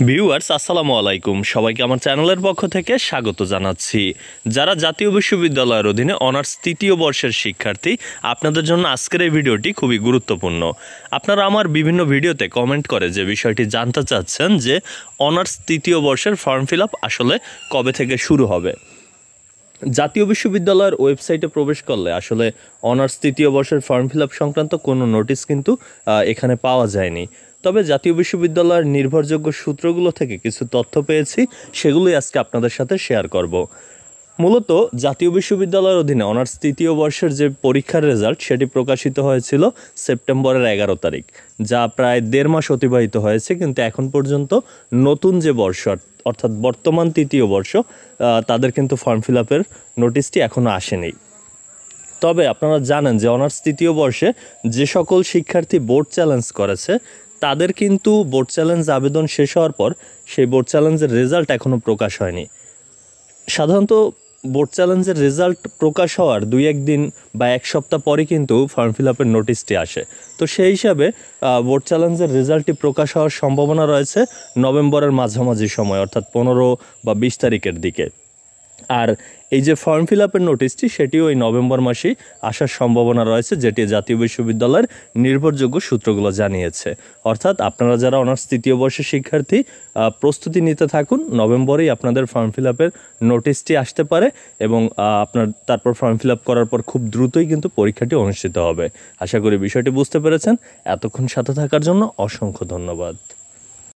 Viewers আসসালামু আলাইকুম, সবাইকে আমার চ্যানেলের পক্ষ থেকে স্বাগত জানাচ্ছি। যারা জাতীয় বিশ্ববিদ্যালয়ের অধীনে অনার্স তৃতীয় বর্ষের শিক্ষার্থী, আপনাদের জন্য আজকের এই ভিডিওটি খুবই গুরুত্বপূর্ণ। আপনারা আমার বিভিন্ন ভিডিওতে কমেন্ট করে যে বিষয়টি জানতে চাচ্ছেন যে অনার্স তৃতীয় বর্ষের ফর্ম ফিল আপ আসলে কবে থেকে শুরু হবে। জাতীয় বিশ্ববিদ্যালয়ের ওয়েবসাইটে প্রবেশ করলে আসলে অনার্স তৃতীয় বর্ষের ফর্ম ফিল আপ সংক্রান্ত কোনো নোটিশ কিন্তু এখানে পাওয়া যায়নি। তবে জাতীয় বিশ্ববিদ্যালয়ের নির্ভরযোগ্য সূত্রগুলো থেকে কিছু তথ্য পেয়েছি, সেগুলোই আজকে আপনাদের সাথে শেয়ার করব। মূলত জাতীয় বিশ্ববিদ্যালয়ের অধীনে অনার্স তৃতীয় বর্ষের যে পরীক্ষার রেজাল্ট সেটি প্রকাশিত হয়েছিল সেপ্টেম্বরের 11 তারিখ, যা প্রায় 1.5 মাস অতিবাহিত হয়েছে, কিন্তু এখন পর্যন্ত নতুন যে বর্ষ অর্থাৎ বর্তমান তৃতীয় বর্ষ তাদের কিন্তু ফর্ম ফিল আপের নোটিশটি এখনও আসেনি। তবে আপনারা জানেন যে অনার্স তৃতীয় বর্ষে যে সকল শিক্ষার্থী বোর্ড চ্যালেঞ্জ করেছে তাদের কিন্তু বোর্ড চ্যালেঞ্জ আবেদন শেষ হওয়ার পর সেই বোর্ড চ্যালেঞ্জের রেজাল্ট এখনও প্রকাশ হয়নি। সাধারণত বোর্ড চ্যালেঞ্জের রেজাল্ট প্রকাশ হওয়ার 2-1 দিন বা 1 সপ্তাহ পরে কিন্তু ফর্ম ফিল আপের নোটিশটি আসে। তো সেই হিসাবে বোর্ড চ্যালেঞ্জের রেজাল্টটি প্রকাশ হওয়ার সম্ভাবনা রয়েছে নভেম্বরের মাঝামাঝি সময়, অর্থাৎ 15 বা 20 তারিখের দিকে। আর এই যে ফর্ম ফিল আপের নোটিশটি সেটিও এই নভেম্বর মাসেই আসার সম্ভাবনা রয়েছে, যেটি জাতীয় বিশ্ববিদ্যালয়ের নির্ভরযোগ্য সূত্রগুলো জানিয়েছে। অর্থাৎ আপনারা যারা অনার্স তৃতীয় বর্ষের শিক্ষার্থী প্রস্তুতি নিতে থাকুন, নভেম্বরেই আপনাদের ফর্ম ফিল আপের নোটিশটি আসতে পারে এবং আপনার তারপর ফর্ম ফিল আপ করার পর খুব দ্রুতই কিন্তু পরীক্ষাটি অনুষ্ঠিত হবে। আশা করি বিষয়টি বুঝতে পেরেছেন। এতক্ষণ সাথে থাকার জন্য অসংখ্য ধন্যবাদ।